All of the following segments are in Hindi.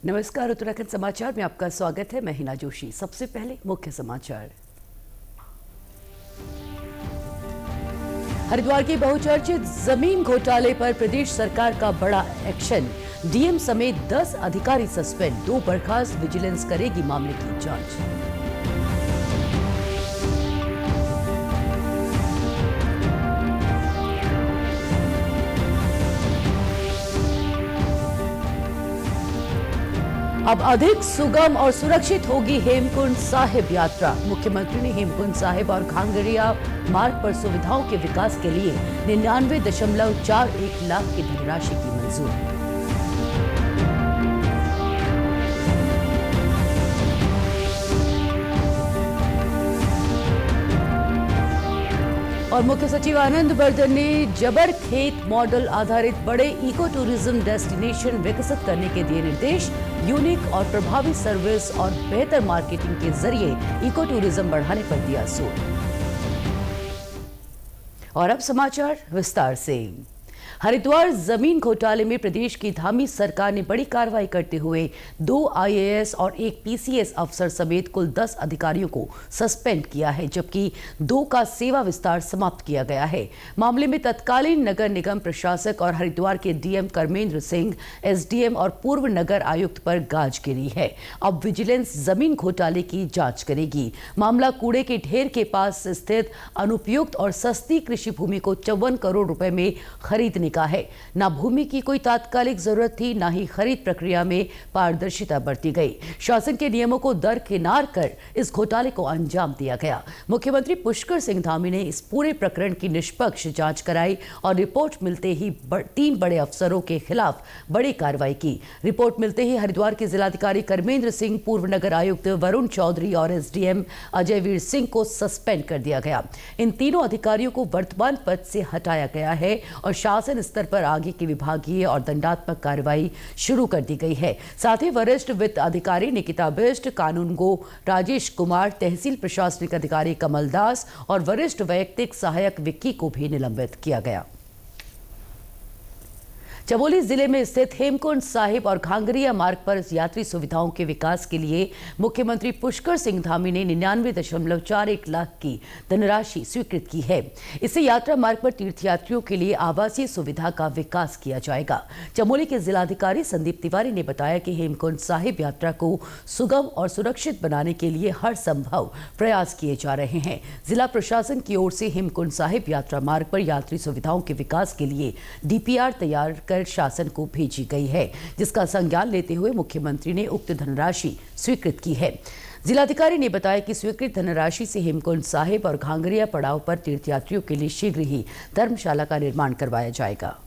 नमस्कार, उत्तराखंड समाचार में आपका स्वागत है। मैं हिना जोशी। सबसे पहले मुख्य समाचार। हरिद्वार के बहुचर्चित जमीन घोटाले पर प्रदेश सरकार का बड़ा एक्शन। डीएम समेत 10 अधिकारी सस्पेंड, 2 बर्खास्त, विजिलेंस करेगी मामले की जांच। अब अधिक सुगम और सुरक्षित होगी हेमकुंड साहिब यात्रा। मुख्यमंत्री ने हेमकुंड साहिब और घांगरिया मार्ग पर सुविधाओं के विकास के लिए 99.41 लाख की धनराशि की मंजूरी। और मुख्य सचिव आनंद वर्धन ने जबरखेत मॉडल आधारित बड़े इको टूरिज्म डेस्टिनेशन विकसित करने के दिए निर्देश। यूनिक और प्रभावी सर्विस और बेहतर मार्केटिंग के जरिए इको टूरिज्म बढ़ाने पर दिया जोर। और अब समाचार विस्तार से। हरिद्वार जमीन घोटाले में प्रदेश की धामी सरकार ने बड़ी कार्रवाई करते हुए 2 आईएएस और 1 पीसीएस अफसर समेत कुल 10 अधिकारियों को सस्पेंड किया है, जबकि 2 का सेवा विस्तार समाप्त किया गया है। मामले में तत्कालीन नगर निगम प्रशासक और हरिद्वार के डीएम कर्मेंद्र सिंह, एसडीएम और पूर्व नगर आयुक्त पर गाज गिरी है। अब विजिलेंस जमीन घोटाले की जांच करेगी। मामला कूड़े के ढेर के पास स्थित अनुपयुक्त और सस्ती कृषि भूमि को 54 करोड़ रुपए में खरीदने का है। ना भूमि की कोई तात्कालिक जरूरत थी, ना ही खरीद प्रक्रिया में पारदर्शिता बरती गई। शासन के नियमों को दरकिनार कर इस घोटाले को अंजाम दिया गया। मुख्यमंत्री पुष्कर सिंह धामी ने इस पूरे प्रकरण की निष्पक्ष जांच कराई और रिपोर्ट मिलते ही 3 बड़े अफसरों के खिलाफ बड़ी कार्रवाई की। रिपोर्ट मिलते ही हरिद्वार के जिलाधिकारी कर्मेंद्र सिंह, पूर्व नगर आयुक्त वरुण चौधरी और एसडीएम अजय वीर सिंह को सस्पेंड कर दिया गया। इन तीनों अधिकारियों को वर्तमान पद से हटाया गया है और शासन स्तर पर आगे की विभागीय और दंडात्मक कार्रवाई शुरू कर दी गई है। साथ ही वरिष्ठ वित्त अधिकारी निकिता बिष्ट, कानूनगो राजेश कुमार, तहसील प्रशासनिक अधिकारी कमल दास और वरिष्ठ वैयक्तिक सहायक विक्की को भी निलंबित किया गया। चमोली जिले में स्थित हेमकुंड साहिब और घांगरिया मार्ग पर यात्री सुविधाओं के विकास के लिए मुख्यमंत्री पुष्कर सिंह धामी ने 99.41 लाख की धनराशि स्वीकृत की है। इससे यात्रा मार्ग पर तीर्थयात्रियों के लिए आवासीय सुविधा का विकास किया जाएगा। चमोली के जिलाधिकारी संदीप तिवारी ने बताया कि हेमकुंड साहिब यात्रा को सुगम और सुरक्षित बनाने के लिए हर संभव प्रयास किए जा रहे हैं। जिला प्रशासन की ओर से हेमकुंड साहिब यात्रा मार्ग पर यात्री सुविधाओं के विकास के लिए डीपीआर तैयार कर शासन को भेजी गई है, जिसका संज्ञान लेते हुए मुख्यमंत्री ने उक्त धनराशि स्वीकृत की है। जिलाधिकारी ने बताया कि स्वीकृत धनराशि से हेमकुंड साहिब और घांगरिया पड़ाव पर तीर्थयात्रियों के लिए शीघ्र ही धर्मशाला का निर्माण करवाया जाएगा।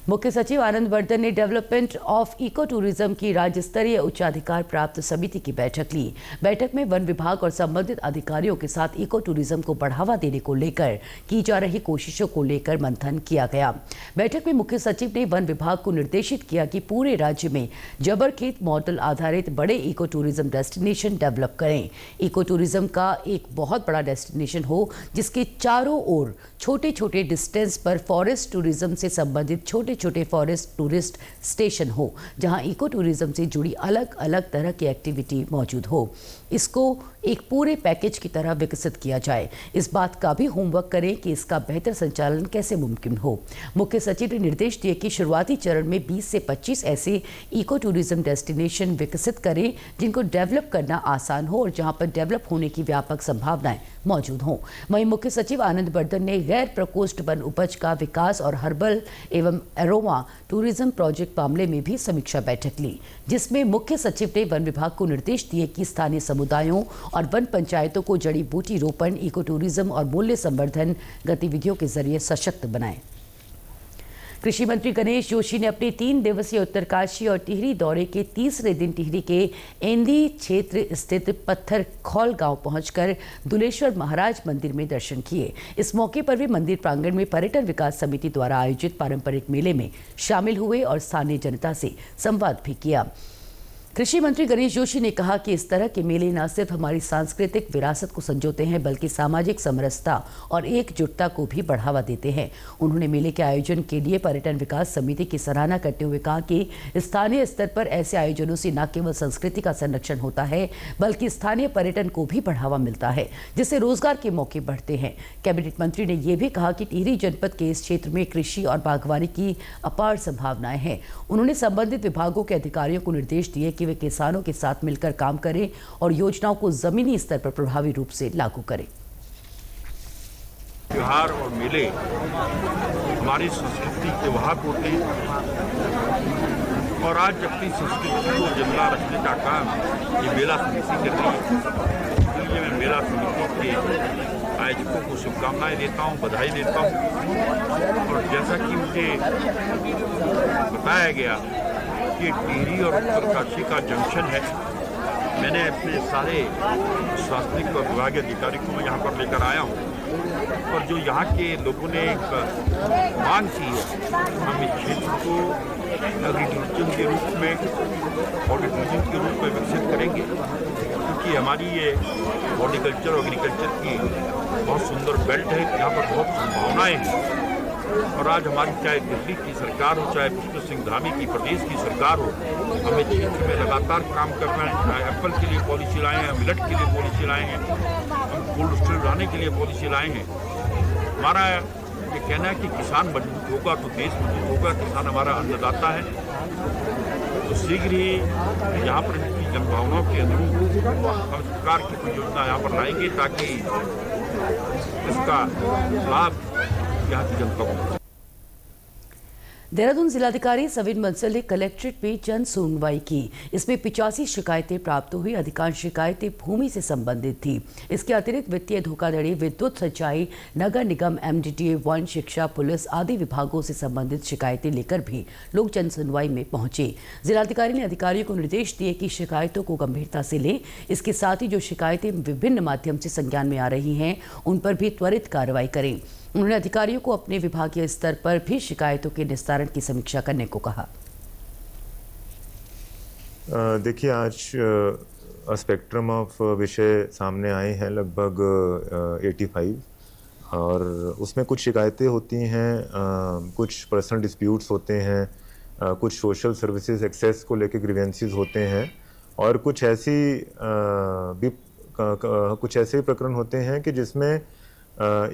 मुख्य सचिव आनंद वर्धन ने डेवलपमेंट ऑफ इको टूरिज्म की राज्य स्तरीय उच्चाधिकार प्राप्त समिति की बैठक ली। बैठक में वन विभाग और संबंधित अधिकारियों के साथ इको टूरिज्म को बढ़ावा देने को लेकर की जा रही कोशिशों को लेकर मंथन किया गया। बैठक में मुख्य सचिव ने वन विभाग को निर्देशित किया कि पूरे राज्य में जबरखेत मॉडल आधारित बड़े इको टूरिज्म डेस्टिनेशन डेवलप करें। इको टूरिज्म का एक बहुत बड़ा डेस्टिनेशन हो जिसके चारों ओर छोटे छोटे डिस्टेंस पर फॉरेस्ट टूरिज्म से संबंधित छोटे फॉरेस्ट टूरिस्ट स्टेशन हो, जहां इको टूरिज्म से जुड़ी अलग अलग तरह की एक्टिविटी मौजूद हो। इसको एक पूरे पैकेज की तरह विकसित किया जाए। इस बात का भी होमवर्क करें कि इसका बेहतर संचालन कैसे मुमकिन हो। मुख्य सचिव ने निर्देश दिए कि शुरुआती चरण में 20 से 25 ऐसे इको टूरिज्म डेस्टिनेशन विकसित करें जिनको डेवलप करना आसान हो और जहां पर डेवलप होने की व्यापक संभावनाएं मौजूद हों। वहीं मुख्य सचिव आनंद वर्धन ने गैर प्रकोष्ठ वन उपज का विकास और हर्बल एवं एरोमा टूरिज्म प्रोजेक्ट मामले में भी समीक्षा बैठक ली, जिसमें मुख्य सचिव ने वन विभाग को निर्देश दिए कि स्थानीय समुदायों और वन पंचायतों को जड़ी बूटी रोपण, इको टूरिज्म और मूल्य संवर्धन गतिविधियों के जरिए सशक्त बनाएं। कृषि मंत्री गणेश जोशी ने अपने 3 दिवसीय उत्तरकाशी और टिहरी दौरे के तीसरे दिन टिहरी के एंदी क्षेत्र स्थित पत्थर खौल गांव पहुंचकर दुलेश्वर महाराज मंदिर में दर्शन किए। इस मौके पर वे मंदिर प्रांगण में पर्यटन विकास समिति द्वारा आयोजित पारंपरिक मेले में शामिल हुए और स्थानीय जनता से संवाद भी किया। कृषि मंत्री गणेश जोशी ने कहा कि इस तरह के मेले न सिर्फ हमारी सांस्कृतिक विरासत को संजोते हैं बल्कि सामाजिक समरसता और एकजुटता को भी बढ़ावा देते हैं। उन्होंने मेले के आयोजन के लिए पर्यटन विकास समिति की सराहना करते हुए कहा कि स्थानीय स्तर पर ऐसे आयोजनों से न केवल संस्कृति का संरक्षण होता है बल्कि स्थानीय पर्यटन को भी बढ़ावा मिलता है, जिससे रोजगार के मौके बढ़ते हैं। कैबिनेट मंत्री ने यह भी कहा कि टिहरी जनपद के इस क्षेत्र में कृषि और बागवानी की अपार संभावनाएं हैं। उन्होंने संबंधित विभागों के अधिकारियों को निर्देश दिए कि वे किसानों के साथ मिलकर काम करें और योजनाओं को जमीनी स्तर पर प्रभावी रूप से लागू करें। त्योहार और मेले हमारी संस्कृति के वाहक होते हैं और आज अपनी संस्कृति को जिंदा रखने का काम ये मेला समिति कर रही है। इसलिए मैं मेला समिति के आयोजकों को शुभकामनाएं देता हूं, बधाई देता हूं। और जैसा कि मुझे बताया गया कि टिहरी और उत्तरकाशी का जंक्शन है, मैंने अपने सारे प्रशासनिक और विभागीय अधिकारियों को मैं यहाँ पर लेकर आया हूँ और जो यहाँ के लोगों ने एक मांग की है, हम इस क्षेत्र को एग्रीकल्चर के रूप में और टूरिज्म के रूप में विकसित करेंगे, क्योंकि हमारी ये हॉर्टिकल्चर और एग्रीकल्चर की बहुत सुंदर बेल्ट है, यहाँ पर बहुत संभावनाएं हैं। और आज हमारी चाहे दिल्ली की सरकार हो, चाहे पुष्कर सिंह धामी की प्रदेश की सरकार हो, हमें क्षेत्र में लगातार काम करना है। चाहे एप्पल के लिए पॉलिसी लाए हैं, मिलेट के लिए पॉलिसी लाए हैं, हम कोल्ड स्टोरेज लाने के लिए पॉलिसी लाए हैं। हमारा ये कहना है कि किसान मजबूत होगा तो देश मजबूत होगा। किसान हमारा अन्नदाता है। तो शीघ्र ही यहाँ पर इनकी जनभावनाओं के अनुरूप हम सरकार की कोई योजना यहाँ पर लाएंगे ताकि इसका लाभ यहाँ की जनता को। देहरादून जिलाधिकारी सविन बंसल ने कलेक्ट्रेट में जन सुनवाई की। इसमें 85 शिकायतें प्राप्त हुई। अधिकांश शिकायतें भूमि से संबंधित थी। इसके अतिरिक्त वित्तीय धोखाधड़ी, विद्युत, सिंचाई, नगर निगम, MDDA, वन, शिक्षा, पुलिस आदि विभागों से संबंधित शिकायतें लेकर भी लोग जन सुनवाई में पहुंचे। जिलाधिकारी ने अधिकारियों को निर्देश दिए कि शिकायतों को गंभीरता से लें। इसके साथ ही जो शिकायतें विभिन्न माध्यम से संज्ञान में आ रही हैं उन पर भी त्वरित कार्रवाई करें। उन्होंने अधिकारियों को अपने विभागीय स्तर पर भी शिकायतों के निस्तारण की समीक्षा करने को कहा। देखिए, आज स्पेक्ट्रम ऑफ विषय सामने आए हैं, लगभग 85, और उसमें कुछ शिकायतें होती हैं, कुछ पर्सनल डिस्प्यूट्स होते हैं, कुछ सोशल सर्विसेज एक्सेस को लेकर ग्रीवेंसेस होते हैं, और कुछ ऐसे प्रकरण होते हैं कि जिसमें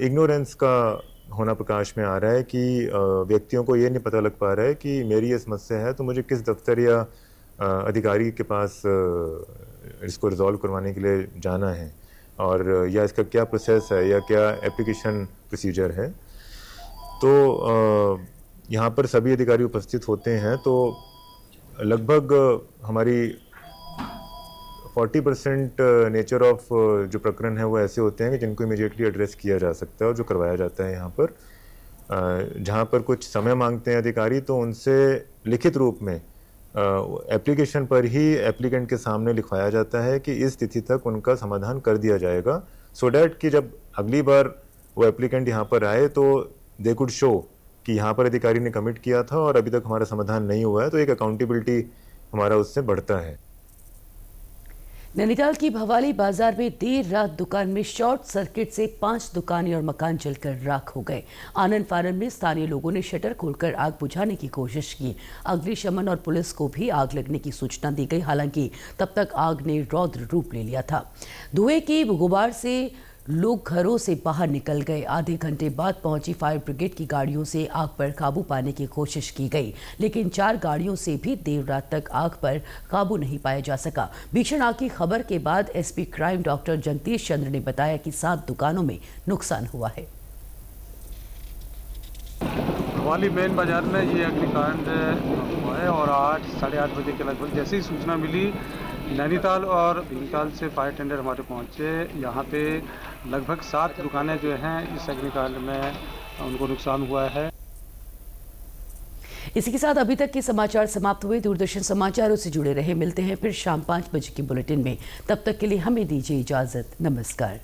इग्नोरेंस का होना प्रकाश में आ रहा है कि व्यक्तियों को ये नहीं पता लग पा रहा है कि मेरी ये समस्या है तो मुझे किस दफ्तर या अधिकारी के पास इसको रिजॉल्व करवाने के लिए जाना है, और या इसका क्या प्रोसेस है या क्या एप्लीकेशन प्रोसीजर है। तो यहाँ पर सभी अधिकारी उपस्थित होते हैं। तो लगभग हमारी 40% नेचर ऑफ जो प्रकरण है वो ऐसे होते हैं कि जिनको इमीडिएटली एड्रेस किया जा सकता है और जो करवाया जाता है। यहाँ पर जहाँ पर कुछ समय मांगते हैं अधिकारी तो उनसे लिखित रूप में एप्लीकेशन पर ही एप्लीकेंट के सामने लिखवाया जाता है कि इस तिथि तक उनका समाधान कर दिया जाएगा, सो डैट कि जब अगली बार वो एप्लीकेंट यहाँ पर आए तो दे कुड शो कि यहाँ पर अधिकारी ने कमिट किया था और अभी तक हमारा समाधान नहीं हुआ है, तो एक अकाउंटेबिलिटी हमारा उससे बढ़ता है। नैनीताल की भवाली बाजार में देर रात दुकान में शॉर्ट सर्किट से 5 दुकानें और मकान जलकर राख हो गए। आनन फानन में स्थानीय लोगों ने शटर खोलकर आग बुझाने की कोशिश की। अग्निशमन और पुलिस को भी आग लगने की सूचना दी गई, हालांकि तब तक आग ने रौद्र रूप ले लिया था। धुएं की गुबार से लोग घरों से बाहर निकल गए। आधे घंटे बाद पहुंची फायर ब्रिगेड की गाड़ियों से आग पर काबू पाने की कोशिश की गई, लेकिन 4 गाड़ियों से भी देर रात तक आग पर काबू नहीं पाया जा सका। भीषण आग की खबर के बाद SP क्राइम डॉक्टर जगदीश चंद्र ने बताया कि 7 दुकानों में नुकसान हुआ है। भवाली मेन बाजार में ये अग्निकांड हुआ है और 8-8:30 बजे के लगभग जैसे ही सूचना मिली, नैनीताल और भीमताल से फायर टेंडर हमारे पहुंचे। यहाँ पे लगभग 7 दुकानें जो हैं इस अग्निकांड में उनको नुकसान हुआ है। इसी के साथ अभी तक के समाचार समाप्त हुए। दूरदर्शन समाचारों से जुड़े रहे। मिलते हैं फिर शाम 5 बजे की बुलेटिन में। तब तक के लिए हमें दीजिए इजाजत। नमस्कार।